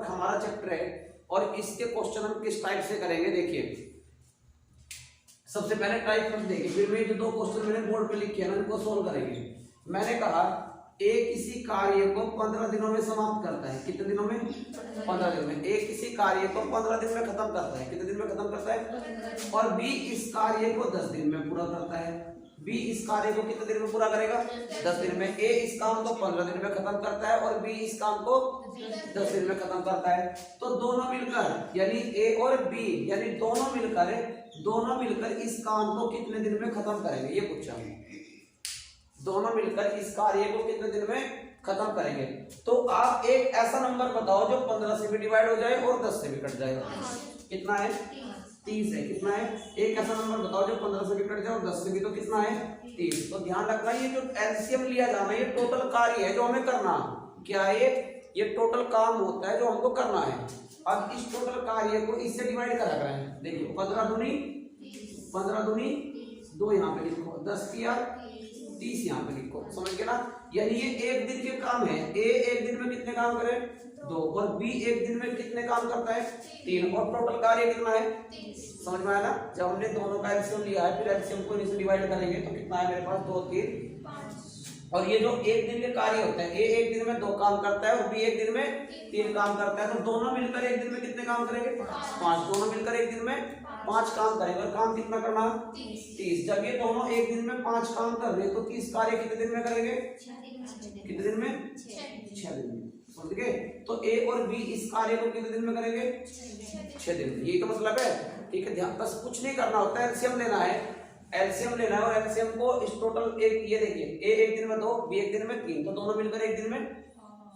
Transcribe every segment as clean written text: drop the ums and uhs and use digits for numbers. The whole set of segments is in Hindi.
वर्क हमारा चैप्टर है और इसके क्वेश्चन हम किस टाइप से करेंगे देखिए। सबसे पहले टाइप हम देखेंगे, फिर में जो दो क्वेश्चन मैंने बोर्ड पे लिखे हैं ना उनको सोल्व करेंगे। मैंने कहा ए किसी कार्य को 15 दिनों में समाप्त करता है। कितने दिनों में? 15 दिन में। ए किसी कार्य को 15 दिन में खत्म करता है। कितने दिन में खत्म करता है? और बी इस कार्य को 10 दिन में पूरा करता है। बी इस कार्य को कितने दिन में पूरा करेगा? 10 दिन में। ए इस काम को 15 दिन में खत्म करता है और बी इस काम को 10 दिन में खत्म करता है। तो दोनों मिलकर यानी ए और बी यानी दोनों मिलकर इस काम को कितने दिन में खत्म करेंगे, ये पूछा हमने। दोनों मिलकर इस कार्य को कितने दिन में खत्म करेंगे। तो आप एक ऐसा नंबर बताओ जो 15 से भी डिवाइड हो जाए और 10 से भी कट जाएगा। कितना है? 30 है। कितना है? एक ऐसा नंबर बताओ जो 15 से भी कट जाए और 10 से भी, तो कितना है? 30। तो ध्यान रखना ये जो एलसीएम लिया जाना ये टोटल कार्य है जो हमें करना। क्या है ये टोटल काम होता है जो हमको करना है। अब इस टोटल कार्य को इससे डिवाइड करा करें। देखिए 15 दूनी 2 यहाँ पे लिखो, 10 किया 30 यहाँ पे लिखो। समझ गए ना? यानी ये एक दिन के काम है। ए एक दिन में कितने काम करे? 2। और बी एक दिन में कितने काम करता है? 3। और टोटल कार्य कितना है? समझ में आया ना? जब हमने दोनों का एलसीएम लिया है फिर एलसीएम को इनसे डिवाइड करेंगे तो कितना है मेरे पास? 2 3 5। और ये जो एक दिन के कार्य होते हैं, ए एक दिन में 2 काम करता है और बी एक दिन में 3 काम करता है। तो दोनों मिलकर एक दिन में कितने काम करेंगे? 5। दोनों मिलकर एक दिन में 5 काम करेंगे। और काम कितना करना? 30। जब ये दोनों एक दिन में 5 काम कर रहे हैं तो 30 कार्य कितने दिन में करेंगे? कितने दिन में? 6 दिन में। समझ गए? तो ए और बी इस कार्य को कितने दिन में करेंगे? 6 दिन में। यही तो मतलब है। ठीक है, ध्यान बस कुछ नहीं करना होता है, एलसीएम लेना है। एलसीएम लेना है और एलसीएम को इस टोटल एक ये देखिए ए एक दिन में 2 बी एक दिन में 3, तो दोनों मिलकर एक दिन में।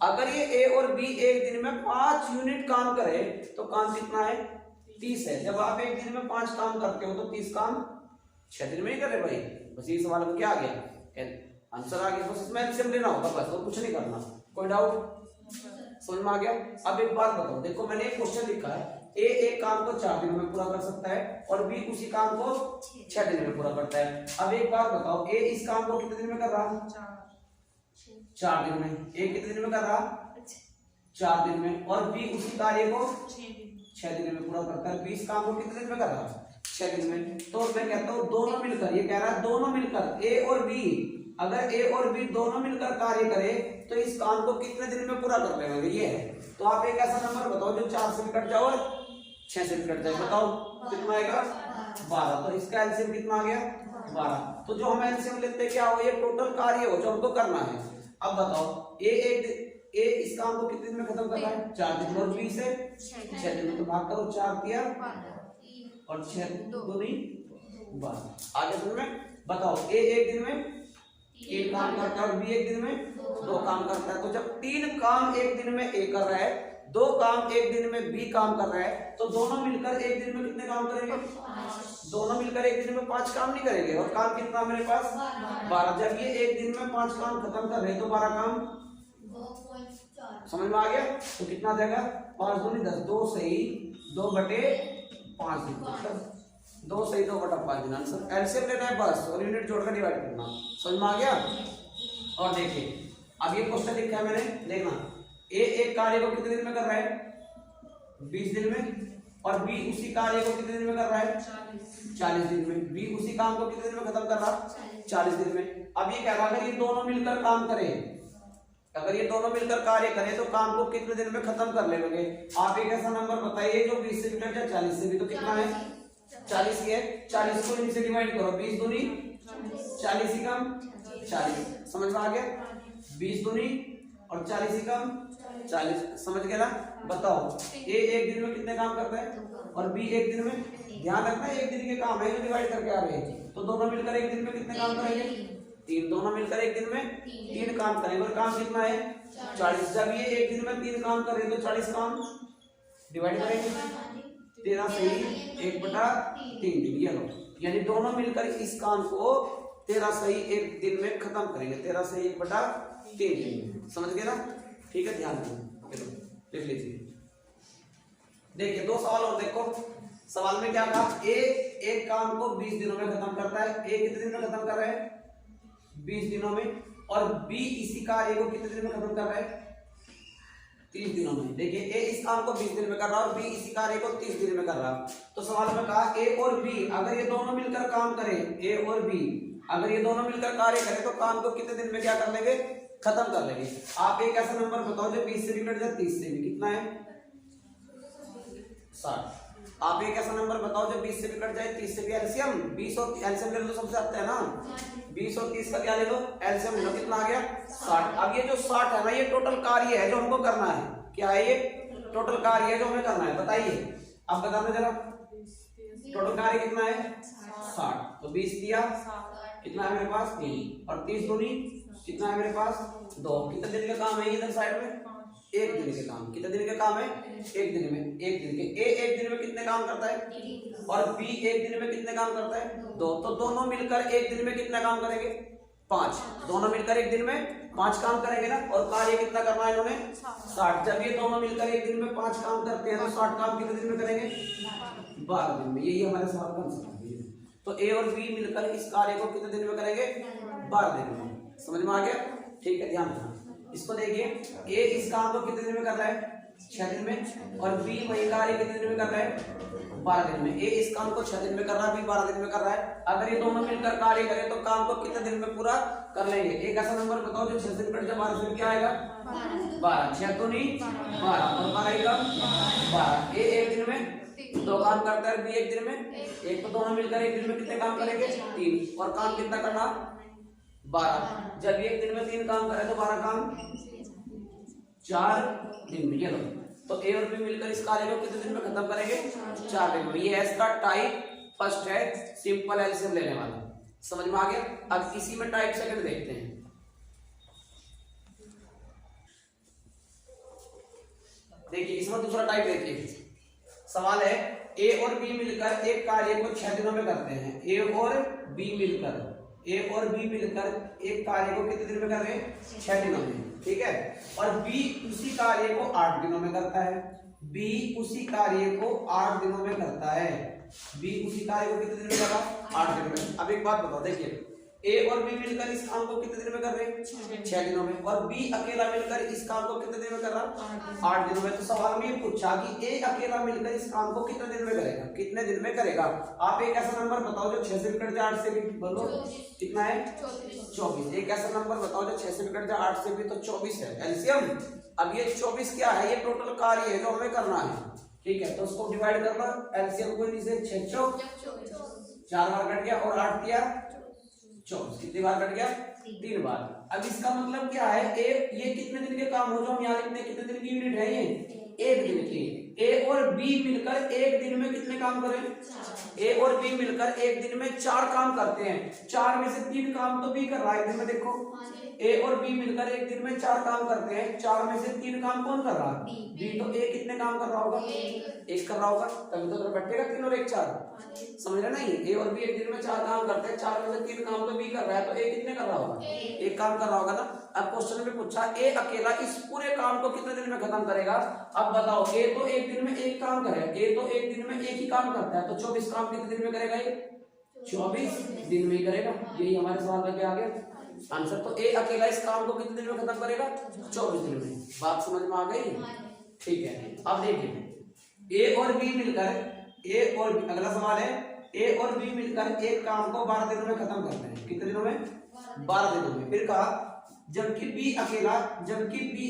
अगर ये ए और बी एक दिन में 5 यूनिट काम करे तो काम कितना है? 30 है। जब आप एक दिन में 5 काम करते हो तो 30 काम 6 दिन में ही करे भाई। बस ये सवाल में क्या आ गया? आंसर आ गया। बस इसमें एलसीएम लेना होगा बस, और कुछ नहीं करना। कोई डाउट? समझ में आ गया? अब एक बात बताओ, देखो मैंने एक क्वेश्चन लिखा है, ए एक काम को 4 दिन में पूरा कर सकता है और बी उसी काम को 6 दिन में पूरा करता है। अब एक बात बताओ, ए इस काम को कितने दिन में कर रहा? 4 दिन में। ए कितने दिन में कर रहा? 4 दिन में। और बी उसी कार्य को 6 दिन में पूरा करता है। बी इस काम को कितने दिन में कर रहा? 6 दिन में। तो मैं कहता हूँ दोनों मिलकर, ये कह रहा है दोनों मिलकर ए और बी, अगर ए और बी दोनों मिलकर कार्य करे तो इस काम को कितने दिन में पूरा कर लेंगे, ये है। तो आप एक ऐसा नंबर बताओ जो 4 से भी कट जाओ और 6 से भी कट जाए। बताओ कितना आएगा? 12। तो इसका एलसीएम कितना आ गया? 12। तो जो हम एलसीएम लेते हैं क्या हो? ये टोटल कार्य हो जो हमको करना है। अब बताओ ए इस काम को कितने दिन में खत्म करना है? 4 दिन। और बी से 6 दिन में। तो भाग करो 4 दिया और 6 दूनी 12। आगे समझ में? बताओ ए एक दिन में 3 काम करता है और बी एक दिन में 2 काम करता है। तो जब 3 काम एक दिन में ए कर रहा है, 2 काम एक दिन में बी काम कर रहा है, तो दोनों मिलकर एक दिन में कितने काम करेंगे? दोनों मिलकर एक दिन में 5 काम नहीं करेंगे। और काम कितना मेरे पास? 12। जब ये एक दिन में 5 काम खत्म कर रहे हैं तो 12 काम 2.4। समझ में आ गया? तो कितना देगा? 5 दूनी 10। 2 सही 2/5 दिन। 2 सही 2/5 दिन। आंसर एलसीएम लेना है बस और यूनिट जोड़कर डिवाइड करना। समझ में आ गया? और देखिए अब ये क्वेश्चन लिखा है मैंने, देखना। ए एक कार्य को कितने दिन में कर रहा है? 20 दिन में। और बी उसी कार्य को कितने दिन में कर रहा है? 40 दिन में। बी उसी काम को कितने दिन में खत्म कर रहा? 40 दिन में। अब ये कह रहा है ये दोनों मिलकर काम करें, अगर ये दोनों मिलकर कार्य करें तो काम को कितने दिन में खत्म कर लेंगे। आप एक ऐसा नंबर बताइए जो 20 से भी कट जाए 40 से भी। तो कितना है? 40 ही है। 40 को इनसे डिवाइड करो। 20 दूनी 40 ही कम 40। समझ में आ गया? 20 दूनी और 40 ही कम 40। समझ गया ना? बताओ ए एक दिन में कितने काम करता है और बी एक दिन में? ध्यान रखना एक दिन के काम है जो डिवाइड करके आ रहे हैं। तो दोनों मिलकर एक दिन में कितने काम करेंगे? 3। दोनों मिलकर एक दिन में 3 काम करेंगे। और काम कितना है? 40। जब ये एक दिन में 3 काम करेंगे तो 40 काम डिवाइड करेंगे। 13 सही 1/3 दिन। ये लो, यानी दोनों मिलकर इस काम को 13 सही 1 दिन में खत्म करेंगे। 13 सही 1/3 दिन। समझ गए ना? ठीक है, ध्यान लिख लीजिए। देखिए 2 सवाल और देखो। सवाल में क्या कहा? ए एक काम को 20 दिनों में खत्म करता है। ए कितने दिन में खत्म कर रहा है? 20 दिनों में। और बी इसी कार्य को कितने दिन में खत्म कर रहा है? 30 दिनों में। देखिए ए इस काम को 20 दिन में कर रहा है और बी इसी कार्य को 30 दिन में कर रहा है। तो सवाल में कहा ए और बी अगर ये दोनों मिलकर काम करें, ए और बी अगर ये दोनों मिलकर कार्य करें तो काम को कितने दिन में क्या कर लेंगे, खत्म कर लेंगे। आप एक ऐसा नंबर बताओ जो 20 से भी कट जाए 30 से भी, कितना है 60। आप एक ऐसा नंबर बताओ जो 20 से भी कट जाए 30 से भी, एलसीएम 20 और एलसीएम ले लो, सबसे आता है ना 20 और 30 का क्या ले लो, एलसीएम ले लो, कितना आ गया 60। अब ये जो 60 है ना ये टोटल कार्य है जो हमको करना है, क्या है ये टोटल कार्य है जो हमें करना है, बताइए आप बताना जरा। टोटल कार्य कितना है 60, तो 20 दिया कितना है मेरे पास 3 और 30 दूनी कितना है मेरे पास 2। कितने दिन का काम है इधर साइड में, एक दिन के काम। कितने दिन के काम है, एक दिन में, एक दिन के। ए एक दिन में कितने काम करता है और बी एक दिन में कितने काम करता है 2। तो दोनों मिलकर एक दिन में कितना काम करेंगे 5। दोनों मिलकर एक दिन में 5 काम करेंगे ना, और कार्य कितना करना है इन्होंने 60। जब ये दोनों मिलकर एक दिन में 5 काम करते हैं तो 60 काम कितने दिन में करेंगे 12 दिन में। यही हमारे सवाल का आंसर है। तो ए और बी मिलकर इस कार्य को कितने दिन में करेंगे 12 दिन में। समझ में आ गया, ठीक है ध्यान रखना। इसको देखिए ए इस काम को कितने दिन में कर रहा है 6 दिन में, और बी वही कार्य कितने दिन में कर रहा है 12 दिन में। ए इस काम को 6 दिन में कर रहा है, बी 12 दिन में कर रहा है। अगर ये दोनों मिलकर कार्य करें तो काम को कितने दिन में पूरा कर लेंगे। एक ऐसा नंबर बताओ जो 6 दिन कट जाए 12 दिन क्या आएगा 12। 6 तो नहीं 12 और 12 आएगा 12। ए एक दिन में 2 काम करता है, बी एक दिन में 1। तो दोनों मिलकर एक दिन में कितने काम करेंगे 3, और काम कितना करना 12। जब एक दिन में 3 काम करे तो 12 काम 4 दिन में। ये लो, तो ए और बी मिलकर इस कार्य को कितने दिन में खत्म करेंगे 4 दिन में। ये है इसका टाइप फर्स्ट है, सिंपल एलसीएम लेने वाला। समझ में आ गया। अब इसी में टाइप सेकंड देखते हैं। देखिए इसमें दूसरा टाइप देखिए, सवाल है ए और बी मिलकर एक कार्य को 6 दिनों में करते हैं। ए और बी मिलकर एक कार्य को कितने दिन में कर रहे हैं 6 दिनों में, ठीक है। और बी उसी कार्य को 8 दिनों में करता है। बी उसी कार्य को 8 दिनों में करता है। बी उसी कार्य को कितने दिन में कर रहा है 8 दिन में। अब एक बात बताओ, देखिए ए और बी मिलकर इस काम को कितने दिन में कर रहे हैं 6 दिनों में, और बी अकेला मिलकर इस काम को कितने दिन में कर रहा है 8 दिनों में। तो सवाल में ये पूछा कि ए अकेला मिलकर इस काम को कितने दिन में करेगा, कितने दिन में करेगा। आप एक ऐसा नंबर बताओ जो 6 से कट जाए 8 से भी, बोलो कितना है 24। एक ऐसा नंबर बताओ जो 6 से कट जाए 8 से भी, तो 24 है एलसीएम। अब ये 24 क्या है, ये टोटल कार्य है जो हमें करना है, ठीक है। तो उसको डिवाइड करना, एलसीएम को नीचे 6 चौक 4 बार कट गया और 8 दिया 24। कितनी बार कट गया 3 बार। अब इसका मतलब क्या है, ये कितने दिन के काम हो जो हम यहाँ लिखते हैं, कितने दिन की यूनिट है ये 1 दिन की। ए और बी मिलकर एक दिन में कितने काम करें, ए और बी मिलकर एक दिन में 4 काम करते हैं। 4 में से 3 काम तो बी कर रहा है एक दिन में। देखो ए और बी मिलकर एक दिन में 4 काम करते हैं। 4 में से 3 काम कौन कर रहा है बी। तो ए कितने काम कर रहा होगा 1 कर रहा होगा, तभी तो बैठेगा 3 और 1 4। समझ रहे नहीं, ए और बी एक दिन में 4 काम करते हैं। 4 में से 3 काम तो बी कर रहा है, तो ए कितने कर रहा होगा 1 काम कर रहा होगा ना। अब क्वेश्चन में पूछा ए अकेला इस पूरे काम को कितने दिन में खत्म करेगा। अब बताओ ए तो एक दिन में 1 काम करेगा, ए तो एक दिन में 1 ही काम करता है, तो 24 काम कितने दिन में करेगा ये 24 दिन में ही करेगा। यही हमारे सवाल का क्या आ गया आंसर। तो ए अकेला इस काम को कितने दिन में खत्म करेगा 24 दिन में। बात समझ में आ गई, ठीक है। अब देखिए ए और बी मिलकर अगला सवाल है ए और बी मिलकर एक काम को 12 दिनों में खत्म करते हैं। कितने दिनों में 12 दिनों में। फिर कहा जबकि बी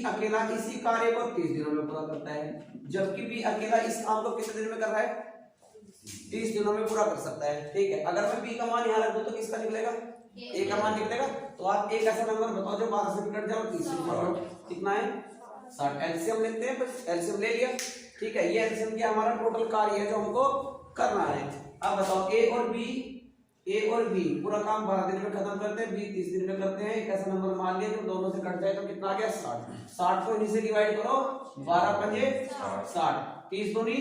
अकेला इसी कार्य को 30 दिनों में पूरा करता है। जबकि बी अकेला इस काम को कितने दिन में कर रहा है 30 दिनों में पूरा कर सकता है, ठीक है। अगर मैं बी का मान यहाँ रख दूं तो किसका निकलेगा ए का मान निकलेगा। तो आप एक ऐसा नंबर बताओ जो 12 से कट जाओ 30 कितना है 60। एलसीएम लेते हैं, बस एलसीएम ले लिया, ठीक है। ये एलसीएम क्या हमारा टोटल कार्य है जो हमको करना है। अब बताओ ए और बी पूरा काम 12 दिन में खत्म करते हैं, बी 30 दिन में करते हैं। एक ऐसा नंबर मान लिया जो दोनों से कट जाए तो कितना आ गया 60। 60 को इन्हीं से डिवाइड करो, 12 पंजे 60, 30 दूनी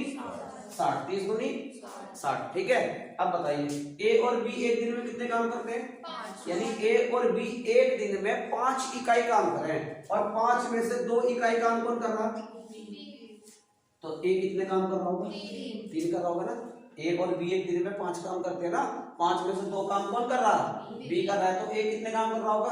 60, 30 दूनी 60, ठीक है। अब बताइए ए और बी एक दिन में कितने काम करते हैं, यानी ए और बी एक दिन में 5 इकाई काम करें, और 5 में से 2 इकाई काम कौन कर रहा, तो ए कितने काम कर रहा होगा 3 कर रहा होगा ना। ए और बी एक दिन में 5 काम करते हैं ना, 5 में से 2 काम कौन कर रहा है बी कर रहा है, तो ए कितने काम कर रहा होगा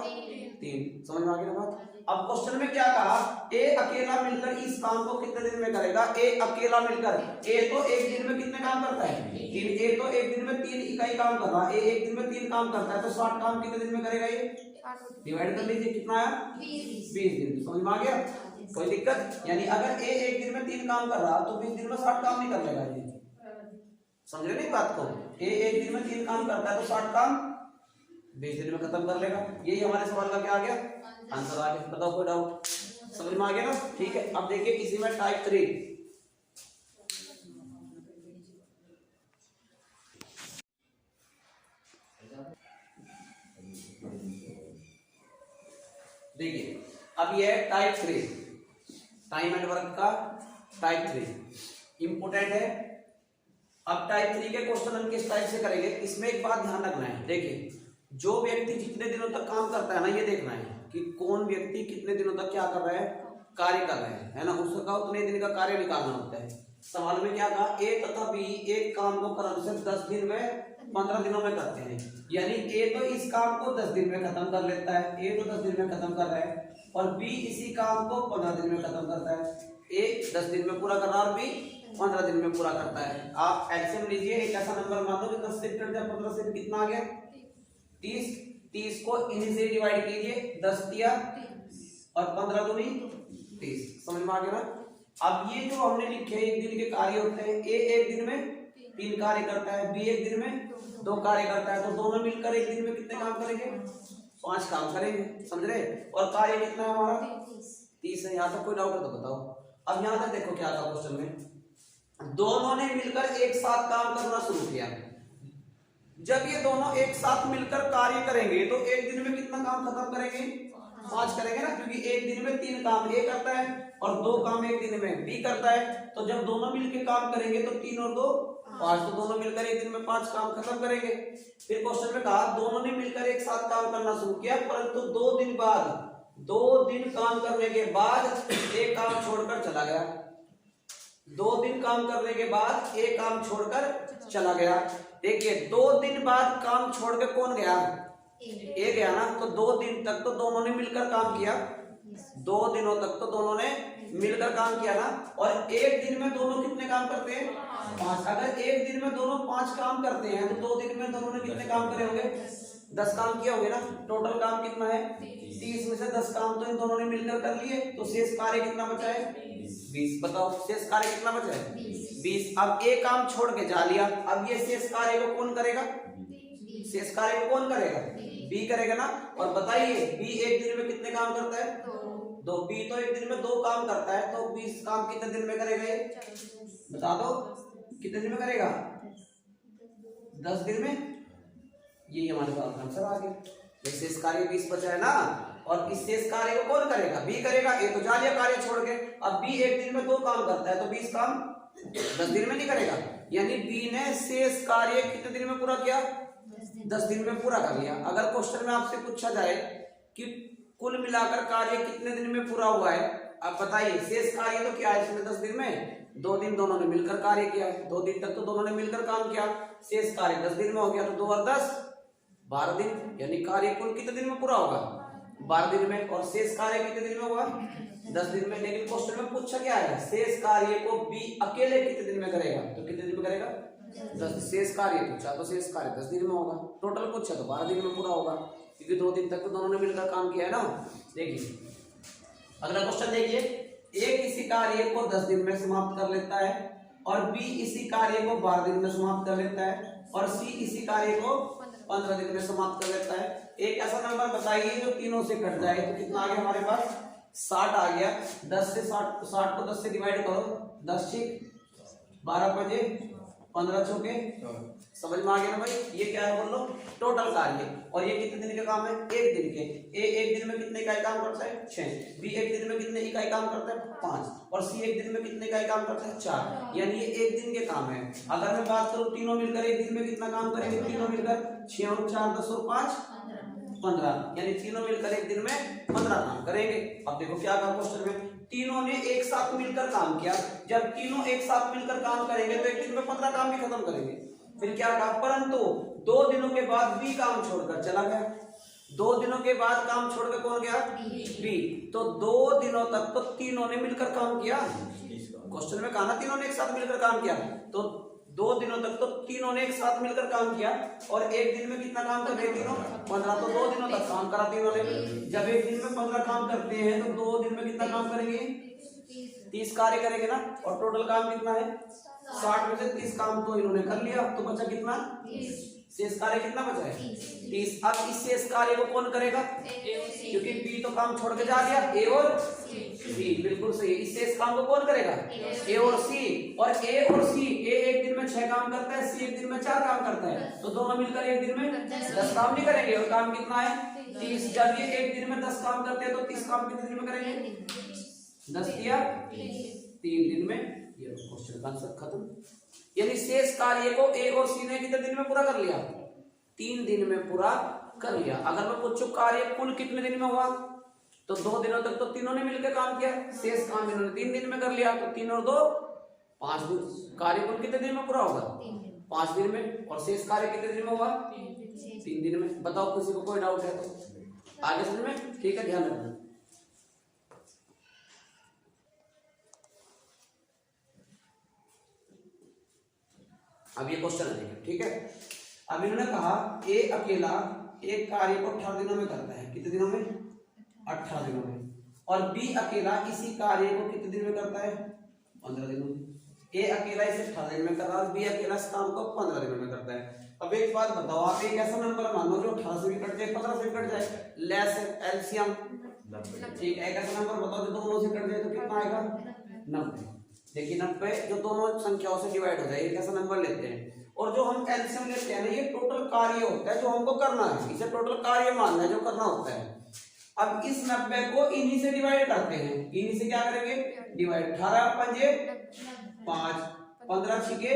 3। समझ में आ गई ना बात, अब क्वेश्चन में क्या कहा, ए अकेला मिलकर इस काम को कितने दिन में करेगा। ए अकेला मिलकर, ए तो एक दिन में कितने काम करता है, 3। ए तो एक दिन में 3 इकाई काम कर रहा है, ए एक दिन में 3 काम करता है, तो 60 काम कितने दिन में करेगा ये, डिवाइड कर लीजिए कितना आया 20 दिन। समझ में आ गया, कोई दिक्कत। यानी अगर ए एक दिन में 3 काम कर रहा तो 20 दिन में 60 काम नहीं कर लेगा ये, समझ रहे नहीं बात को। ए एक दिन में 3 काम करता है तो 60 काम 20 दिन में खत्म कर लेगा। यही हमारे सवाल का क्या आ गया, आंसर आ गया। बताओ कोई डाउट, समझ में आ गया ना, ठीक है। अब देखिए इसी में टाइप 3, देखिए अब ये है टाइप 3, टाइम एंड वर्क का टाइप 3 इंपोर्टेंट है। अब टाइप 3 के क्वेश्चन हम किस टाइप से करेंगे, इसमें एक बात ध्यान रखना है। देखिए जो व्यक्ति जितने दिनों तक काम करता है ना, ये देखना है कि कौन व्यक्ति कितने दिनों तक क्या कर रहा है, कार्य कर रहा है ना, उसका उतने दिन का कार्य निकालना होता है। सवाल में क्या कहा, ए तथा बी एक काम को क्रमशः 10 दिन में 15 दिनों में करते हैं। यानी ए तो इस काम को 10 दिन में खत्म कर लेता है, ए तो 10 दिन में खत्म कर रहा है, और बी इसी काम को 15 दिन में खत्म करता है। ए 10 दिन में पूरा कर रहा है और बी 15 दिन में पूरा करता है। आप एलसीएम लीजिए, एक ऐसा नंबर मान लो कि 10 से कट जाए 15 से, कितना आ गया 30। 30 को इन्हीं से डिवाइड कीजिए, 10 दिया और 15 दूनी 30। समझ में आ गया ना। अब ये जो हमने लिखे एक दिन के कार्य होते हैं, ए एक दिन में 3 कार्य करता है, बी एक दिन में 2 कार्य करता है, तो दोनों मिलकर एक दिन में कितने काम करेंगे, 5 काम करेंगे, समझ रहे। और कार्य कितना है हमारा 30 है। यहाँ तक कोई डाउट है तो बताओ। अब यहाँ तक देखो क्या था क्वेश्चन में, दोनों ने मिलकर एक साथ काम करना शुरू किया। जब ये दोनों एक साथ मिलकर कार्य करेंगे तो एक दिन में कितना काम खत्म करेंगे, 5 करेंगे ना, क्योंकि एक दिन में 3 काम ए करता है और 2 काम एक दिन में बी करता है। तो जब दोनों मिलकर काम करेंगे तो 3 और 2 5, तो दोनों मिलकर एक दिन में 5 काम खत्म करेंगे। फिर क्वेश्चन में कहा दोनों ने मिलकर एक साथ काम करना शुरू किया, परंतु 2 दिन बाद, 2 दिन काम करने के बाद एक काम छोड़कर चला गया। 2 दिन काम करने के बाद एक काम छोड़कर चला गया। देखिए 2 दिन बाद काम छोड़कर कौन गया, ए गया ना। तो 2 दिन तक तो दोनों ने मिलकर काम किया, 2 दिनों तक तो दोनों ने मिलकर काम किया ना। और एक दिन में दोनों कितने काम करते हैं, 5। अगर एक दिन में दोनों 5 काम करते हैं तो 2 दिन में दोनों ने कितने काम करे होंगे, 10 काम किया होंगे ना। टोटल काम कितना है 30 में से 10 काम तो इन दोनों ने मिलकर कर लिए, तो शेष कार्य कितना बचा है 20। बताओ शेष कार्य कितना बचा है 20। अब एक काम छोड़ के जा लिया, अब ये शेष कार्य को कौन करेगा, शेष कार्य को कौन करेगा, बी करेगा ना। और बताइए बी एक दिन में कितने काम करता है, 2। बी तो एक दिन में 2 काम करता है, तो 20 काम कितने दिन में करेगा ये, बता दो कितने दिन में करेगा, 10 दिन में। ये हमारे पास आंसर आ गया। शेष कार्य 20 बचा है ना, और इस शेष कार्य को कौन करेगा, बी करेगा। ए तो जा लिया कार्य छोड़ के। अब बी एक दिन में 2 काम करता है, तो 20 काम 10 दिन में नहीं करेगा। यानी बी ने शेष कार्य कितने दिन में पूरा किया, 10 दिन में पूरा कर लिया। अगर क्वेश्चन में आपसे पूछा जाए कि कुल मिलाकर कार्य कितने दिन में पूरा हुआ है, आप बताइए। शेष कार्य तो क्या है इसमें 10 दिन में, 2 दिन दोनों ने मिलकर कार्य किया है, 2 दिन तक तो दोनों ने मिलकर काम किया। शेष कार्य 10 दिन में हो गया, तो 2 और 10 12 दिन। यानी कार्य कुल कितने दिन में पूरा होगा, 12 दिन में। और शेष कार्य कितने दिन में होगा, 10 दिन में। लेकिन क्वेश्चन में पूछा क्या है, शेष कार्य को बी अकेले कितने दिन में करेगा, तो कितने दिन में करेगा 10। शेष कार्य पूछा तो शेष कार्य 10 दिन में होगा, टोटल पूछा तो 12 दिन में पूरा होगा, क्योंकि 2 दिन तक तो दोनों ने मिलकर काम किया है ना। देखिए अगला क्वेश्चन देखिए, ए किसी कार्य को 10 दिन में समाप्त कर लेता है, और बी इसी कार्य को 12 दिन में समाप्त कर लेता है, और सी इसी कार्य को 15 दिन में समाप्त कर लेता है। एक ऐसा नंबर बताइए जो तीनों से कट जाए, तो कितना आ गया हमारे पास 60 आ गया। 10 से 60 को 10 से डिवाइड करो, 10 6 12 बजे 15 चौके, समझ में आ गया ना भाई। ये क्या है बोल लो, टोटल कार्य। और ये कितने दिन का काम है, एक दिन के। ए एक दिन में कितने इकाई काम करता है 6, बी एक दिन में कितने इकाई काम करता है 5, और सी एक दिन में कितने इकाई काम करता है 4। यानी ये एक दिन के काम है। अगर मैं बात करूं तीनों मिलकर एक दिन में कितना काम करेंगे, तीनों मिलकर 6 और 4 10 और 5 15, यानी तीनों मिलकर एक दिन में 15 काम करेंगे। अब देखो क्या कहा क्वेश्चन में, तीनों ने एक साथ मिलकर काम किया। जब तीनों एक साथ मिलकर काम करेंगे तो एक दिन में 15 काम भी खत्म करेंगे। फिर क्या कहा, परंतु 2 दिनों के बाद बी काम छोड़कर चला गया। 2 दिनों के बाद काम छोड़ के कौन गया? बी। तो 2 दिनों तक तो तीनों ने मिलकर काम किया। क्वेश्चन में कहा ना तीनों ने एक साथ मिलकर काम किया। तो 2 दिनों तक तो तीनों ने एक साथ मिलकर काम किया। और एक दिन में कितना काम कर रहे तीनों? 15। तो 2 दिनों तक काम करा तीनों ने। जब एक दिन में 15 काम करते हैं तो 2 दिन में कितना काम करेंगे? 30 कार्य करेंगे ना। और टोटल काम कितना है? 60 में से 30 काम तो इन्होंने कर लिया। तो बचा कितना? शेष कार्य कितना बचा है? 30। अब इस शेष कार्य को कौन करेगा? क्योंकि बी तो काम छोड़ के जा रहा, ए और सी। बिल्कुल सही। इस शेष काम को कौन करेगा? ए और सी। और ए और सी, ए एक दिन में 6 काम करता है, सी एक दिन में 4 काम करता है। तो दोनों मिलकर एक दिन में 10 काम नहीं करेंगे। और काम कितना है? 30। जब ये एक दिन में 10 काम करते हैं तो 30 काम कितने दिन में करेंगे? 10 किया 3 दिन में। ये क्वेश्चन का आंसर खत्म। यानी शेष कार्य को ए और सी ने कितने दिन में पूरा कर लिया? 3 दिन में पूरा कर लिया। अगर मैं पूछूं कार्य कुल कितने दिन में हुआ, तो 2 दिनों तक तो तीनों ने मिलकर काम किया। शेष काम इन्होंने 3 दिन में कर लिया। तो 3 और 2 5 दिन। कार्य कुल कितने दिन में पूरा होगा? 5 दिन में। और शेष कार्य कितने दिन में हुआ? 3 दिन में। बताओ किसी को कोई डाउट है तो आगे समझ में? ठीक है, ध्यान रखना। अब ये क्वेश्चन है, ठीक है। अब इन्होंने कहा ए अकेला एक कार्य को 18 दिनों में करता है। कितने दिनों में? 18 दिनों में। और बी अकेला इसी कार्य को कितने दिन में करता है? 15 दिनों में। ए अकेला इसे 18 दिन में कर रहा है, बी अकेला इस काम को 15 दिनों में करता है। अब एक बात बताओ, आप एक ऐसा नंबर मानो जो 18 से भी कट जाए, 15 से भी कट जाए, लेस एलसीएम, ठीक है। एक ऐसा नंबर बताओ जो दोनों से कट जाए तो कितना आएगा? 90। देखिए 90 जो दोनों संख्याओं से डिवाइड हो जाए, एक ऐसा नंबर लेते हैं। और जो हम एलसीएम लेते हैं ना, ये टोटल कार्य होता है जो हमको करना है। इसे टोटल कार्य मानना है जो करना होता है। अब इस 90 को इन्हीं से डिवाइड करते हैं। इन्हीं से क्या करेंगे? डिवाइड। 18 पंजे 5, 15 छिके,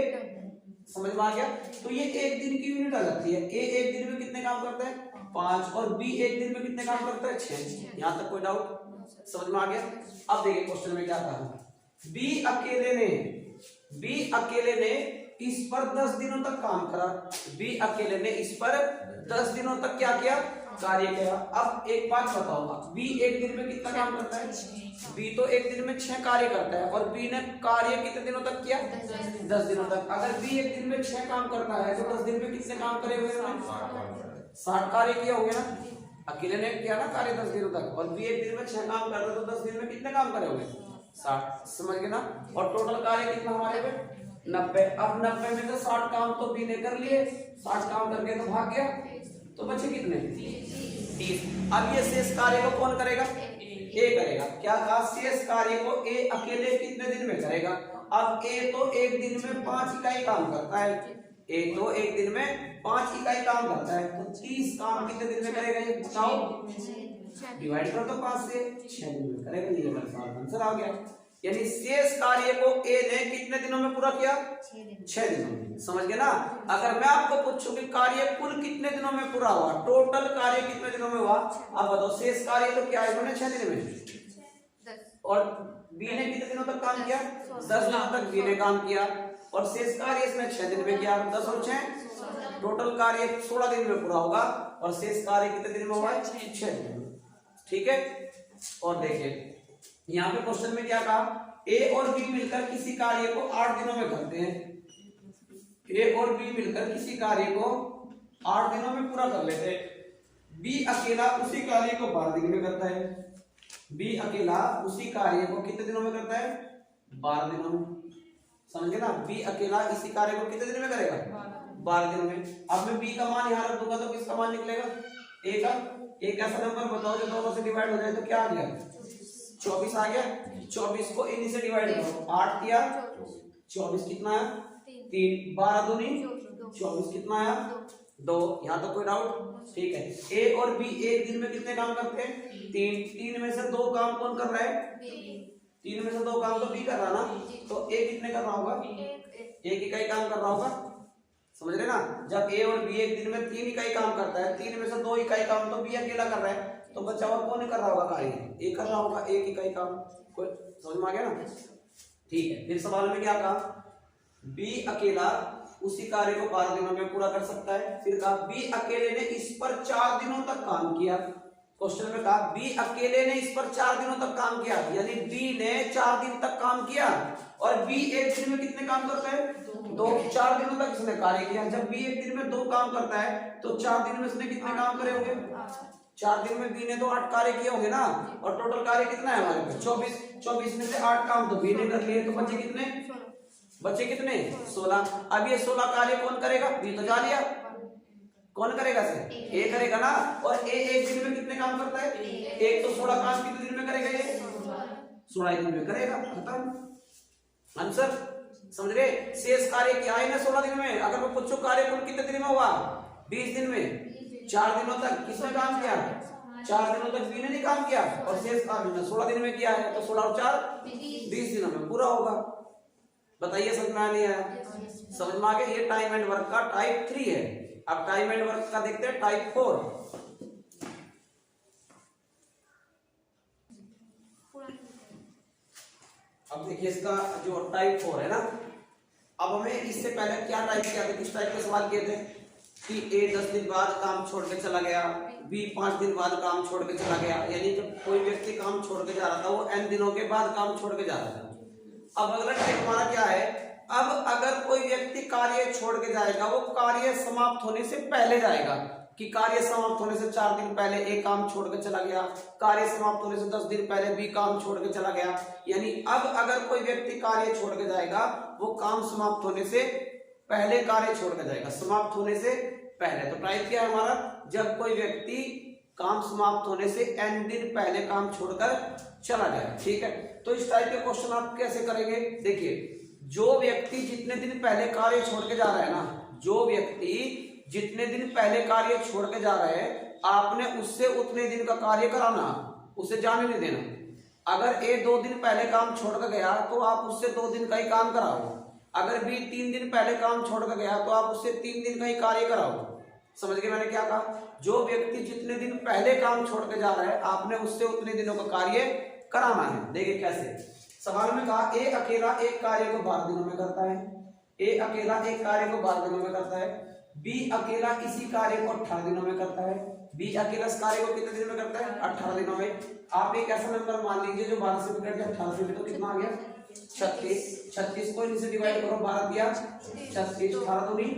समझ में आ गया? तो ये एक दिन की यूनिट आ जाती है। ए एक दिन में कितने काम करता है? 5। और बी एक दिन में कितने काम करता है? 6। यहाँ तक कोई डाउट? समझ में आ गया? अब देखिए क्वेश्चन में क्या कहा। बी अकेले ने इस पर 10 दिनों तक काम करा। बी अकेले ने इस पर 10 दिनों तक क्या किया? कार्य किया। अब एक बात बताओ, बी एक दिन में कितना काम करता है? बी तो एक दिन में 6 कार्य करता है। और बी ने कार्य कितने दिनों तक किया? 10 दिनों तक। अगर बी एक दिन में 6 काम करता है तो 10 दिन में कितने काम करे हुए? 60 कार्य किया होंगे ना। अकेले ने किया ना कार्य 10 दिनों तक। और बी एक दिन में 6 काम करता है तो 10 दिन में कितने काम करे होंगे? 60। समझ गए ना? और टोटल कार्य कितना हमारे पे? 90। अब 90 में से 60 काम तो बी ने कर लिए, 60 काम करके तो भाग गया। तो बचे कितने? 30। अब ये शेष कार्य को कौन करेगा? ए करेगा। क्या कहा? शेष कार्य को ए अकेले कितने दिन में करेगा? अब ए तो एक दिन में 5 इकाई काम करता है। ए तो एक दिन में 5 इकाई काम करता है। तो 30 काम कितने दिन में करेगा ये बताओ? डिवाइड कर दो 5 से, 6 दिन में करेगा। ये हमारा आंसर आ गया। यानी शेष कार्य को ए ने कितने दिनों में पूरा किया? 6 दिनों में। समझ गए ना? अगर मैं आपको पूछूं कि कार्य कुल कितने दिनों में पूरा हुआ, टोटल कार्य कितने दिनों में हुआ, अब बताओ। शेष कार्य तो क्या है? इन्होंने 6 दिन में। और बी ने कितने दिनों तक काम किया? 10 दिनों तक बी ने काम किया। और शेष कार्य इसने 6 दिन में किया। 10 और 6 टोटल कार्य 16 दिन में पूरा होगा। और शेष कार्य कितने दिन में हुआ? 6 दिन में। ठीक है। और देखिए यहाँ पे क्वेश्चन में क्या कहा? ए और बी मिलकर किसी कार्य को 8 दिनों में करते हैं। ए और बी मिलकर किसी कार्य को 8 दिनों में पूरा कर लेते हैं। बी अकेला उसी कार्य को 12 दिन में करता है। बी अकेला उसी कार्य को कितने दिनों में करता है? 12 दिनों में। समझे ना? बी अकेला इसी कार्य को कितने दिन में करेगा? 12 दिन में। अब मैं बी का मान यहाँ रख दूंगा तो किसका मान निकलेगा? ए का। एक ऐसा नंबर बताओ जो दोनों से डिवाइड हो जाए तो क्या आ गया? 24 आ गया। 24 को इन्हीं से डिवाइड करो। 8 किया 24 कितना है? 3। 12 दूनी 24 कितना है? 2। यहाँ तो कोई डाउट? ठीक है। ए और बी एक दिन में कितने काम करते हैं? 3 में से 2 काम कौन कर रहा है? 3 में से 2 काम तो बी कर रहा ना। तो ए कितने कर रहा होगा? 1 इकाई काम कर रहा होगा। समझ रहे ना? जब ए और बी एक दिन में 3 इकाई काम करता है, 3 में से 2 इकाई काम तो बी अकेला कर रहा है। तो बच्चा और कौन कर रहा होगा कार्य? ए कर रहा होगा 1 इकाई काम। कोई समझ में आ गया ना? ठीक है। फिर सवाल में क्या कहा? बी अकेला उसी कार्य को 12 दिनों में पूरा कर सकता है। फिर कहा बी अकेले ने इस पर 4 दिनों तक काम किया। क्वेश्चन में कहा बी अकेले ने इस पर 4 दिनों तक काम किया, यानी बी ने 4 दिन तक काम किया और बी एक दिन में कितने काम करता है? 2। 4 दिनों तक इसने कार्य किया। जब बी एक दिन में 2 काम करता है तो 4 दिन में इसने कितने काम करे होंगे? 4 दिन में बी ने तो 8 कार्य किए होंगे ना, और टोटल कार्य कितना है हमारे पास? 24 में से 8 काम तो बी ने कर लिए, तो बचे कितने? 16। अब ये 16 कार्य कौन करेगा? बी तो जा लिया, कौन करेगा सर? ए करेगा ना, और ए एक दिन में कितने काम करता है? एक, तो 16 काम कितने दिन में करेगा? ये 16 दिन में करेगा, खत्म आंसर। समझ रहे? शेष कार्य क्या है ना 16 दिन में। अगर मैं पूछूं कार्य कुल कितने दिन में हुआ? 20 दिन में। 4 दिनों तक किसने काम किया? 4 दिनों तक बी ने नहीं काम किया, और शेष कार्य 16 दिन में किया है, तो 16 और 4 20 दिनों में पूरा होगा। बताइए समझ में आ नहीं आया? समझ में आ गया? ये टाइम एंड वर्क का टाइप 3 है। अब टाइम एंड वर्क का देखते हैं टाइप 4। अब देखिए इसका जो टाइप 4 है ना, अब हमें इससे पहले क्या टाइप किया था? किस टाइप के सवाल किए थे कि ए 10 दिन बाद काम छोड़ के चला गया, बी 5 दिन बाद काम छोड़ के चला गया, यानी जब कोई व्यक्ति काम छोड़ के जा रहा था वो n दिनों के बाद काम छोड़ के जा रहा था। अब अगला टाइप हमारा क्या है? अब अगर कोई व्यक्ति कार्य छोड़ के जाएगा, वो कार्य समाप्त होने से पहले जाएगा, कि कार्य समाप्त होने से 4 दिन पहले ए काम छोड़ के चला गया, कार्य समाप्त होने से 10 दिन पहले बी काम छोड़ के चला गया। यानी अब अगर कोई व्यक्ति कार्य छोड़ के जाएगा, वो काम समाप्त होने से पहले कार्य छोड़ के जाएगा, समाप्त होने से पहले। तो टाइप क्या है हमारा? जब कोई व्यक्ति काम समाप्त होने से n दिन पहले काम छोड़कर चला जाए। ठीक है, तो इस टाइप के क्वेश्चन आप कैसे करेंगे? देखिए, जो व्यक्ति जितने दिन पहले कार्य छोड़ के जा रहा है ना, जो व्यक्ति जितने दिन पहले कार्य छोड़ के जा रहा है, आपने उससे उतने दिन का कार्य कराना, उसे जाने नहीं देना। अगर ए 2 दिन पहले काम छोड़ कर गया तो आप उससे 2 दिन का ही काम कराओ। अगर बी 3 दिन पहले काम छोड़ कर गया तो आप उससे 3 दिन का ही कार्य कराओ। समझ गए मैंने क्या कहा? जो व्यक्ति जितने दिन पहले काम छोड़ के जा रहा है, आपने उससे उतने दिनों का कार्य कराना है। देखिए कैसे। सवाल में कहा ए अकेला एक कार्य को 12 दिनों में करता है। ए अकेला एक कार्य को 12 दिनों में करता है। बी अकेला इसी कार्य को 18 दिनों में करता है। बी अकेला इस कार्य को कितने दिन में करता है? 18 दिनों में। आप एक ऐसा नंबर मान लीजिए जो 12 से कट जाए 18 से, तो कितना आ गया? 36। 36 को इनसे डिवाइड करो, 12 दिया 36, 18 दूनी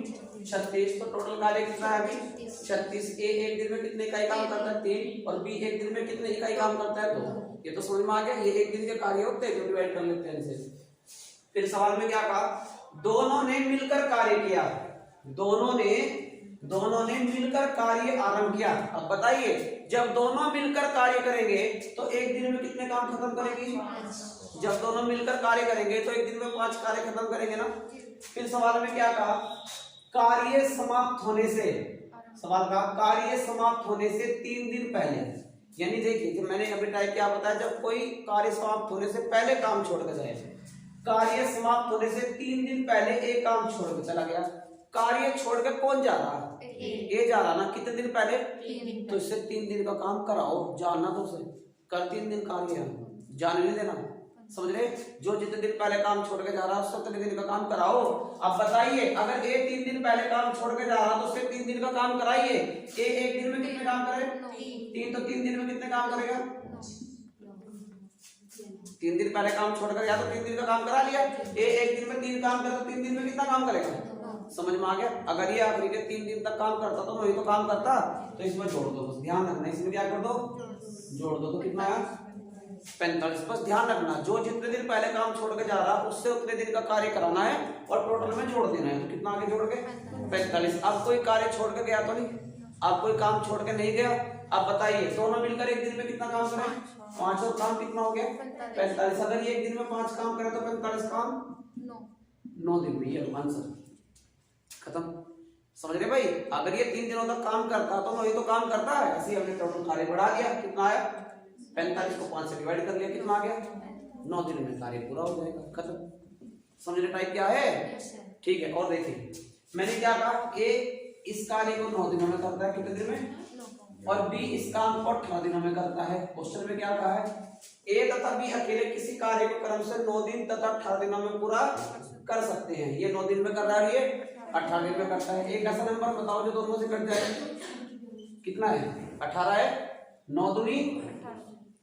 36, तो टोटल कार्य कितना है अभी? 36। ए एक दिन में कितने इकाई काम करता है? 3। और बी एक दिन में कितने इकाई काम करता है? 2। ये तो समझ में आ गया। ये एक दिन के कार्य होते हैं जो डिवाइड कर लेते हैं इनसे। फिर सवाल में क्या कहा? दोनों ने मिलकर कार्य किया। दोनों ने मिलकर कार्य आरंभ किया। अब बताइए, जब दोनों मिलकर कार्य करेंगे तो एक दिन में कितने काम खत्म करेंगे? जब दोनों मिलकर कार्य करेंगे तो एक दिन में 5 कार्य खत्म करेंगे ना। फिर सवाल में क्या कहा? कार्य समाप्त होने से, सवाल का कार्य समाप्त होने से 3 दिन पहले, यानी देखिए जब मैंने अभी टाइप क्या बताया, जब कोई कार्य समाप्त होने से पहले काम छोड़ कर जाए, कार्य समाप्त होने से 3 दिन पहले एक काम छोड़ के चला गया। कार्य छोड़ के कौन जा रहा? ये जा रहा ना। कितने दिन पहले? तो इससे 3 दिन का काम कराओ, जानना तो उसे कर 3 दिन कार्य, जाने नहीं देना। समझ रहे? जो जितने दिन पहले काम छोड़ के जा रहा है उससे उतने दिन का काम कराओ। अब बताइए, अगर ए 3 दिन पहले काम छोड़ के जा रहा तो उससे 3 दिन का काम कराइए। ए एक दिन में कितने काम करे? 3। तो 3 दिन में कितने काम करेगा? 3 दिन पहले काम छोड़ कर गया तो 3 दिन का काम करा लिया। ए एक दिन में 3 काम करे तो 3 दिन में कितना काम करेगा? समझ में आ गया? अगर ये आखिरी के 3 दिन तक काम करता तो वही तो काम करता, तो इसमें जोड़ दो, बस ध्यान रखना। इसमें क्या कर दो? जोड़ दो। तो कितना है? 45। बस ध्यान रखना, जो जितने दिन पहले काम छोड़ के जा रहा उससे उतने दिन का कार्य कराना है और टोटल में जोड़ देना है। तो कितना आगे जोड़ के? 45। अब कोई कार्य छोड़ के गया तो नहीं? अब कोई काम छोड़ के नहीं गया। अब बताइए, दोनों मिलकर एक दिन में कितना काम करें? 5 और काम कितना हो गया? 45। अगर ये एक दिन में 5 काम करे तो 45 काम 9 दिन में। ये आंसर खत्म। समझ रहे भाई? अगर ये 3 दिनों तक काम करता तो ये तो काम करता है, ऐसे हमने टोटल कार्य बढ़ा दिया। कितना आया? 45 को 5 से डिवाइड कर लिया, कितना आ गया? 9 दिन में कार्य पूरा हो जाएगा, खत्म। समझ रहे टाइप क्या है? ठीक है। और देखिए मैंने क्या कहा? ए इस कार्य को 9 दिनों में करता है, कितने दिन में? और बी इस काम को 18 दिनों में करता है। क्वेश्चन में क्या कहा है? ए तथा बी अकेले किसी कार्य को क्रम से 9 दिन तथा 18 दिनों में पूरा कर सकते हैं। ये 9 दिन में कर रहा है, ये 18 दिन में करता है। एक ऐसा नंबर बताओ जो दोनों से कट जाए, कितना है 18 है, 9 दूनी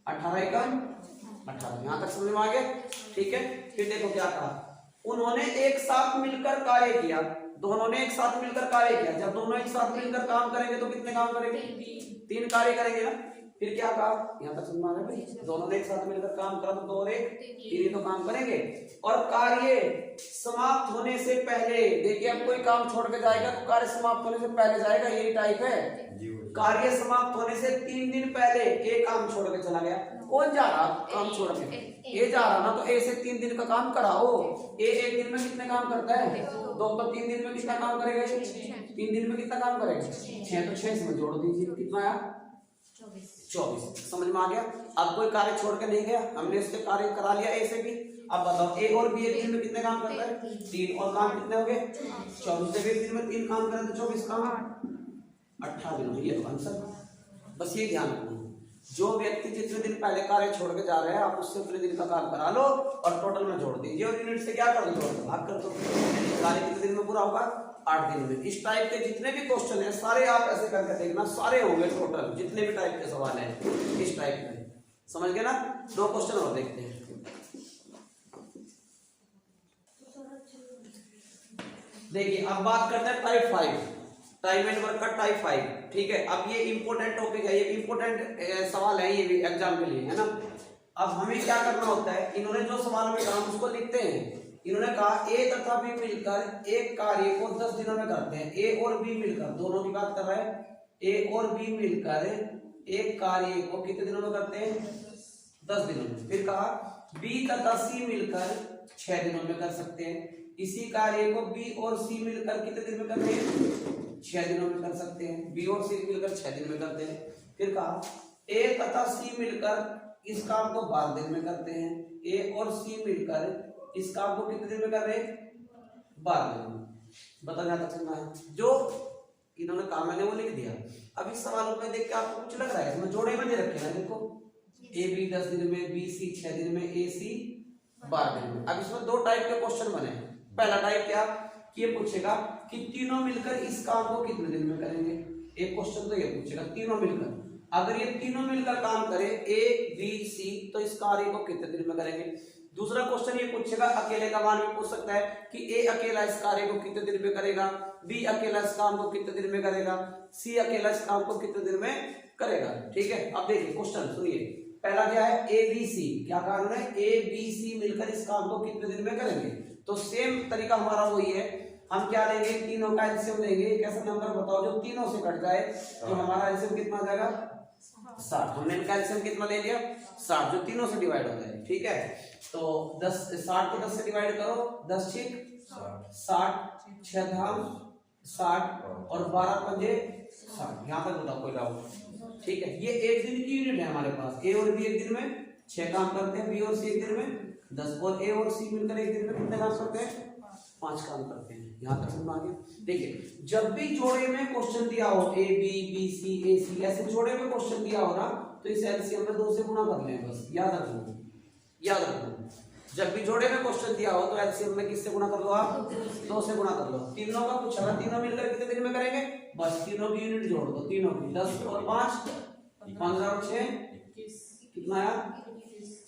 18 एकम 18। यहां तक समझ में आ गया, ठीक है। फिर देखो क्या कहा, उन्होंने एक साथ मिलकर कार्य किया, दोनों ने एक साथ मिलकर कार्य किया। जब दोनों एक साथ मिलकर काम करेंगे तो कितने काम करेंगे, 3 कार्य करेंगे ना। फिर क्या कहा, यहां तक समझ में आ रहा है भाई, दोनों ने एक साथ मिलकर काम करा तो 2 और 1 3 ही तो काम करेंगे। और कार्य समाप्त होने से पहले, देखिए अब कोई काम छोड़ के जाएगा तो कार्य समाप्त होने से पहले जाएगा, यही टाइप है। कार्य समाप्त होने से 3 दिन पहले ए काम छोड़ के चला गया। कौन जा रहा काम छोड़ के, ए जा रहा ना, तो ए से 3 दिन का काम कराओ। ए एक दिन में कितने काम करता है, 2, तो 3 दिन में कितना काम करेगा, 3 दिन में कितना काम करेगा 6, तो 6 से जोड़ दीजिए, कितना आया 24। समझ में आ गया। अब कोई कार्य छोड़ के नहीं गया, हमने उसके कार्य करा लिया ए से भी। अब बताओ ए और बी एक दिन में कितने काम करता है 3, और काम कितने हो गए 24। जब एक दिन में 3 काम करें तो 24 काम 18 दिन हो। ये तो आंसर। बस ये ध्यान रखना, जो व्यक्ति जितने दिन पहले कार्य छोड़ के जा रहे हैं आप उससे उतने दिन का काम करा लो और टोटल में जोड़ दीजिए, और यूनिट से क्या कर दो, भाग कर दो। कार्य कितने दिन में पूरा होगा 8 दिन में। इस टाइप के जितने भी क्वेश्चन है सारे आप ऐसे करके देखना, सारे होंगे टोटल जितने भी टाइप के सवाल है इस टाइप में। समझ गए ना। 2 क्वेश्चन और देखते हैं। देखिए अब बात करते हैं टाइप 5, टाइम एंड वर्क का टाइप 5, ठीक है। अब ये इंपॉर्टेंट टॉपिक है, ये इंपॉर्टेंट सवाल है, ये भी एग्जाम के लिए है ना। अब हमें क्या करना होता है, इन्होंने जो सवाल में कहा उसको लिखते हैं। इन्होंने कहा ए तथा बी मिलकर एक कार्य को 10 दिनों में करते हैं। ए और बी मिलकर, दोनों की बात कर रहा है, ए और बी मिलकर एक कार्य को कितने दिनों में करते हैं 10 दिनों में। फिर कहा बी तथा सी मिलकर 6 दिनों में कर सकते हैं। इसी कार्य को बी और सी मिलकर कितने दिन में करते हैं 6 दिनों में कर सकते हैं। बी और सी मिलकर 6 दिन में करते हैं। फिर कहा ए तथा सी मिलकर इस काम को 12 दिन में करते हैं। ए और सी मिलकर इस काम को कितने दिन में कर रहे हैं 12 दिन में। बता जाता चलना है जो इन्होंने कहा मैंने वो लिख दिया। अब इस सवालों में देख के आपको कुछ लग रहा है, इसमें जोड़े में नहीं रखे ना, देखो ए बी 10 दिन में, बी सी 6 दिन में, ए सी 12 दिन में। अब इसमें 2 टाइप के क्वेश्चन बने। पहला टाइप क्या, कि ये पूछेगा कि तीनों मिलकर इस काम को कितने दिन में करेंगे। एक क्वेश्चन तो ये पूछेगा तीनों मिलकर, अगर ये तीनों मिलकर काम करे ए बी सी तो इस कार्य को कितने दिन में करेंगे। दूसरा क्वेश्चन ये पूछेगा अकेले का मान भी पूछ सकता है कि ए अकेला इस कार्य को कितने दिन में करेगा, बी अकेला इस काम को कितने दिन में करेगा, सी अकेला इस काम को कितने दिन में करेगा। ठीक है। अब देखिए क्वेश्चन सुनिए, पहला क्या है ए बी सी, क्या कारण है ए बी सी मिलकर इस काम को कितने दिन में करेंगे। तो सेम तरीका हमारा वही है, हम क्या लेंगे तीनों का एलसीएम लेंगे। एक ऐसा नंबर बताओ जो तीनों से कट जाए, तो हमारा एलसीएम कितना आ जाएगा 60। हमने इनका एलसीएम कितना ले लिया 60, जो तीनों से डिवाइड हो जाए। ठीक है। तो 60 को 10 से डिवाइड करो, 10 6 60, 6 धाम 60 और 12 पंजे 60। यहाँ तक बताओ कोई डाउट। ठीक है। ये एक दिन की यूनिट है हमारे पास। ए और बी एक दिन में 6 काम करते हैं, बी और सी एक दिन में 10, और ए और सी मिलकर एक दिन में कितने काम करते हैं 5 काम करते हैं। यहाँ तक समझ आ गया। देखिए जब भी जोड़े में क्वेश्चन दिया हो ए बी बी सी ए सी, ऐसे जोड़े में क्वेश्चन दिया हो ना, तो इस एलसीएम में 2 से गुणा कर लें, बस याद रखना, याद रखना। जब भी जोड़े में क्वेश्चन दिया हो तो एलसीएम में किससे गुणा कर लो आप 2 से गुणा कर लो। तीनों का पूछा था, तीनों मिलकर कितने दिन में करेंगे, बस तीनों की यूनिट जोड़ दो, तीनों की 10 और 5 15 और 6 कितना आया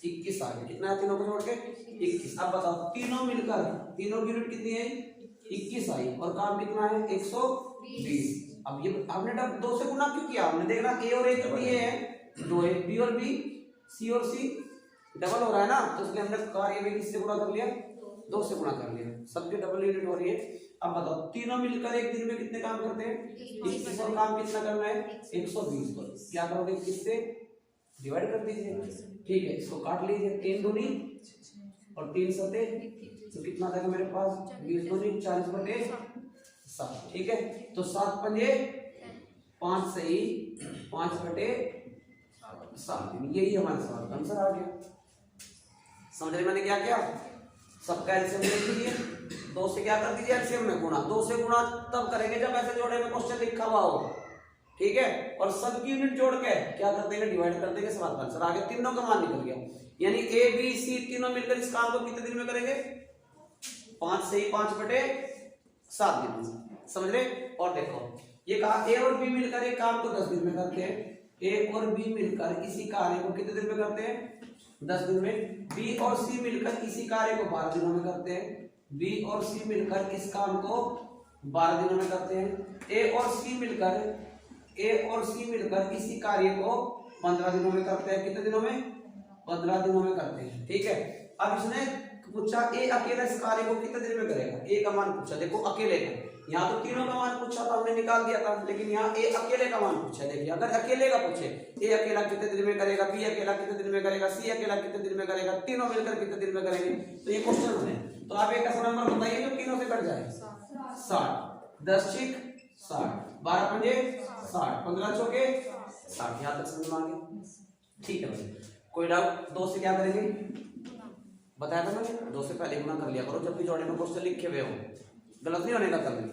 21 आ गया। कितना है तीनों को जोड़ के 21। अब बताओ तीनों मिलकर तीनों की यूनिट कितनी है 21 आई, और काम कितना है 120। अब ये आपने 2 से गुणा क्यों किया, हमने देखना ए और ए कितनी है 2 है, बी और बी सी और सी डबल हो रहा है ना, तो इसलिए हमने कार्य में किससे गुणा कर लिया 2 से गुणा कर लिया, सबकी डबल यूनिट हो रही है। अब बताओ तीनों मिलकर एक दिन में कितने काम करते हैं 21, और काम कितना करना है 120। तो क्या करोगे किससे डिवाइड कर दीजिए। ठीक है, इसको काट लीजिए, 3 दूनी और 3 सते, तो कितना था मेरे पास 20 दूनी 40/7। ठीक है। तो 7 पंजे 5 सही 5/7, यही हमारे सवाल का आंसर आ गया। समझ रहे मैंने क्या किया, सबका एलसीएम ले लीजिए, 2 से क्या कर दीजिए एलसीएम में गुणा। 2 से गुणा तब करेंगे जब ऐसे जोड़े में क्वेश्चन लिखा हुआ हो। ठीक है। और सबकी यूनिट जोड़ के क्या कर देंगे डिवाइड कर देंगे, सवाल का आंसर आ गया। तीनों का मान निकल गया, यानी ए बी सी तीनों मिलकर इस काम को कितने दिन में करेंगे 5 से ही 5/7 7 दिनों में, समझ रहे। और देखो ये कहा ए और बी मिलकर एक काम को 10 दिन में करते हैं, ए और बी मिलकर इसी कार्य को कितने दिन में करते हैं, 10 दिन में। बी और सी मिलकर इसी कार्य को 12 दिनों में करते हैं, बी और सी मिलकर इस काम को 12 दिनों में करते हैं। ए और सी मिलकर इसी कार्य को 15 दिनों में करते हैं, कितने दिनों में, 15 दिनों में करते हैं, ठीक है। अब इसने पूछा ए अकेला इस कार्य को कितने दिन में करेगा, ए का मान पूछा, देखो अकेले का, यहाँ तो तीनों का मान पूछा था हमने निकाल दिया था, लेकिन यहाँ ए अकेले का मान पूछा। देखिए अगर अकेले का पूछे ए अकेला कितने दिन में करेगा, बी अकेला कितने दिन में करेगा, सी अकेला कितने दिन में करेगा, तीनों मिलकर कितने दिन में करेंगे, तो ये क्वेश्चन है। तो आप एक ऐसा नंबर बताइए जो तीनों से कट जाए, 60, 10 6 60, 12 पंजे 60, 15 चौके 60, यहाँ तक समझ में आ गया, ठीक है भाई। कोई डाउट, 2 से क्या करेंगे बताया था मैंने, 2 से पहले गुना कर लिया करो जब भी जोड़े में क्वेश्चन लिखे हुए हो, गलत नहीं होने का कभी।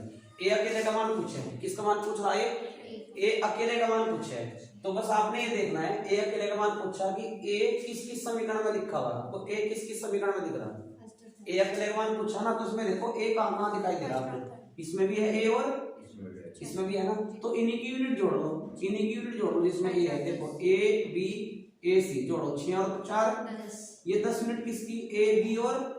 ए अकेले का मान पूछे, किसका मान पूछ रहा है, ए अकेले का मान पूछे है, तो बस आपने ये देखना है ए अकेले का मान पूछा कि ए किस किस समीकरण में लिखा हुआ, तो ए किस किस समीकरण में दिख रहा है, ए अकेले का मान पूछा ना, तो उसमें देखो ए कहाँ दिखाई दे रहा है, इसमें भी है ए और इसमें भी है ना, तो इन्हीं की यूनिट जोड़ लो, इन्हीं की यूनिट जोड़ लो जिसमें ए है, देखो ए बी ए सी जोड़ो, 6 और 4 ये 10 यूनिट किसकी, ए बी और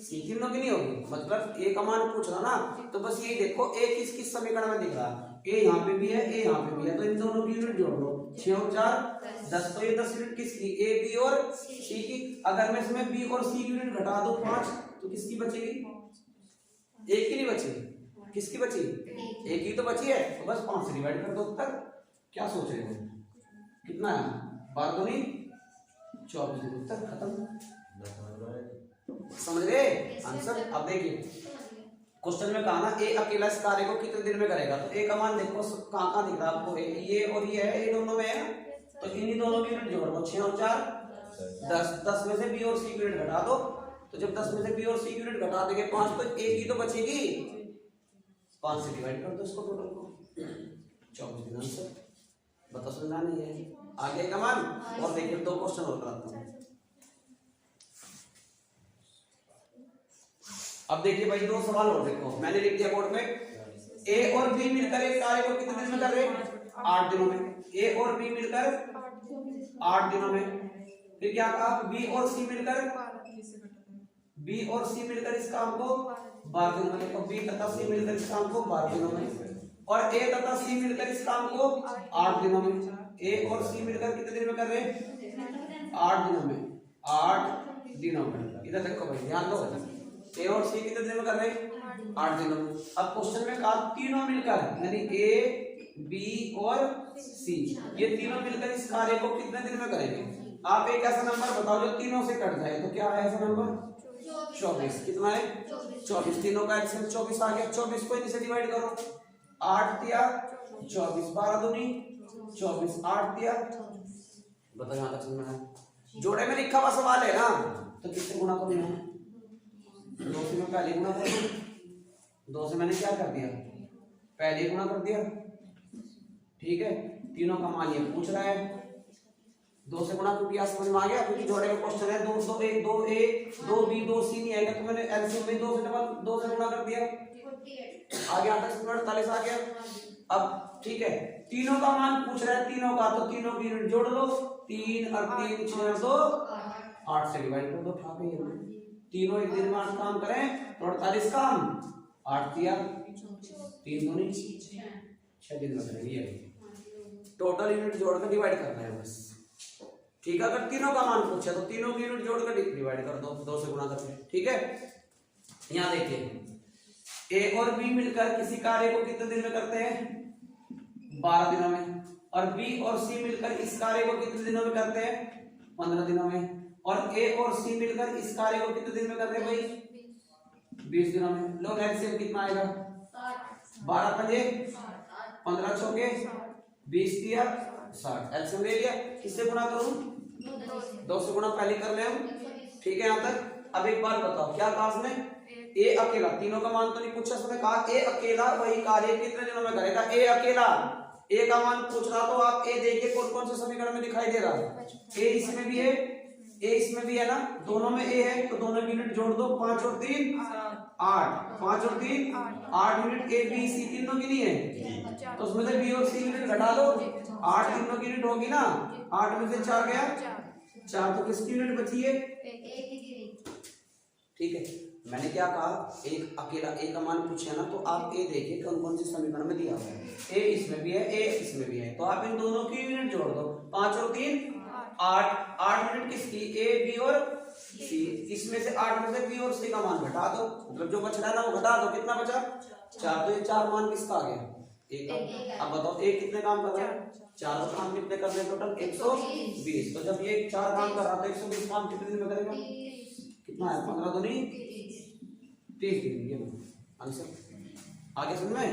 सी, तीनों की नहीं होगी, मतलब ए का मान पूछ रहा ना, तो बस ये देखो ए किस किस समीकरण में दिख रहा है, ए यहाँ पे भी है, ए यहाँ पे भी है, तो इन दोनों की यूनिट जोड़ लो, 6 और 4 10, तो ये 10 यूनिट किसकी, ए बी और सी की। अगर मैं इसमें बी और सी यूनिट घटा दूं 5, तो किसकी बचेगी, एक की नहीं बचेगी, किसकी बची, एक ही तो बची है, तो बस 5 से डिवाइड कर दो उत्तर। क्या सोच रहे हो, कितना है, 12 दूनी 24, उत्तर खत्म, समझ गए आंसर। अब देखिए क्वेश्चन में कहा ना ए अकेला इस कार्य को कितने दिन में करेगा, तो ए का मान देखो कहाँ कहाँ दिख रहा है आपको, ये और ये है, ये दोनों में है, तो इन्हीं दोनों की यूनिट जोड़ लो, 6 और 4 10, 10 में से बी और सी की यूनिट घटा दो, तो जब 10 में से बी और सी की यूनिट घटा देंगे 5, तो एक ही तो बचेगी, 5 से डिवाइड कर दो इसको टोटल को, 24 दिन आंसर। बता समझना नहीं है, आगे का मान। और देखिए 2 क्वेश्चन और कराता हूँ। अब देखिए भाई 2 सवाल और देखो, मैंने लिख दिया बोर्ड में, ए और बी मिलकर एक कार्य को कितने दिन में कर रहे हैं, 8 दिनों में, ए और बी मिलकर 8 दिनों में। फिर क्या कहा, बी और सी मिलकर इस काम को 12 दिनों में, देखो बी तथा सी मिलकर इस काम को 12 दिनों में, और ए तथा सी मिलकर इस काम को 8 दिनों में। ए और सी मिलकर कितने दिन में कर रहे हैं, 8 दिनों में, 8 दिनों में। इधर देखो भाई ध्यान दो, ए और सी कितने दिन में कर रहे हैं, 8 दिनों में। अब क्वेश्चन में कहा तीनों मिलकर, यानी ए बी और सी, ये तीनों मिलकर इस कार्य को कितने दिन में करेंगे। आप एक ऐसा नंबर बताओ जो तीनों से कट जाए, तो क्या है ऐसा नंबर, 24। कितना है, 24, तीनों का एलसीएम 24 आ गया, 24 को इनसे डिवाइड करो, 8 दिया 24, 12 दूनी 24, 8 दिया, बताओ यहाँ तक समझ में आया। जोड़े में लिखा हुआ सवाल है ना, तो किससे गुणा करूँ, 2 से मैं पहले गुणा कर दूं, 2 से मैंने क्या कर दिया, पहले गुणा कर दिया, ठीक है। तीनों का मान ये पूछ रहा है, 2 से गुणा क्यों किया, समझ में आ गया, क्योंकि जोड़े का क्वेश्चन है, 2 2 1 2 a 2 b 2 c नहीं आएगा, तो मैंने एलसीएम में 2 से गुणा कर दिया, आगे आता है 48 आ गया। अब ठीक है, तीनों का मान पूछ रहा है, तीनों का, तो तीनों की यूनिट जोड़ लो, 3 और 3 6 2 8 से डिवाइड कर दो, ठाक है, तीनों एक दिन में 8 काम करें तो 48 काम, 8 दिया 3 दूनी 6 दिन में करेंगे, टोटल यूनिट जोड़कर डिवाइड करना है बस, ठीक है। अगर तीनों का मान पूछा तो तीनों की यूनिट जोड़कर डिवाइड कर दो, 2 से गुणा करके, ठीक है। यहाँ देखिए ए और बी मिलकर किसी कार्य को कितने दिन में करते हैं, 12 दिनों में, और बी और सी मिलकर इस कार्य को कितने दिनों में करते हैं, 15 दिनों में, और ए और सी मिलकर इस कार्य को कितने दिन में करते हैं भाई, 20 दिनों में। लो एलसीएम कितना आएगा, 12 पंजे 15 चौके 20 दिया 60, एलसीएम ले लिया। किससे गुणा करूं, 2 से गुणा पहले कर ले हम, ठीक है यहाँ तक। अब एक बार बताओ क्या कहा उसने, ए अकेला, तीनों का मान तो नहीं पूछा, उसने कहा ए अकेला वही कार्य कितने दिनों में करेगा, ए अकेला, ए का मान पूछ रहा, तो आप ए देखिए कौन कौन से समीकरण में दिखाई दे रहा है, ए इसमें भी है, ए इसमें भी है ना, दोनों में ए है तो दोनों यूनिट जोड़ दो, 5 और 3 8, 5 और 3 8 यूनिट ए बी सी तीनों की नहीं है, तो उसमें से बी और सी यूनिट घटा दो, 8 तीनों की यूनिट होगी ना, 8 में से 4 गया 4, तो किसकी यूनिट बची है? ठीक है, मैंने क्या कहा, एक अकेला ए का मान पूछे ना तो आप ए देखिए कौन कौन से समीकरण में दिया हुआ है, ए इसमें भी है ए इसमें भी है, तो आप इन दोनों की यूनिट जोड़ दो, 5 और 3 8, 8 यूनिट किसकी? ए बी और सी, इसमें से 8 में से बी और सी का मान घटा दो, मतलब जो बच रहा है ना वो घटा दो, कितना बचा? 4, तो ये 4 मान किसका आ गया? ए का। अब बताओ ए कितने काम कर रहा है? 4 काम कितने कर रहे हैं टोटल? 120, तो जब ये 4 काम कर रहा था 120 काम कितने दिन में करेगा? कितना है? 15 तो नहीं 30 दिन, ये आंसर। आगे समझ में?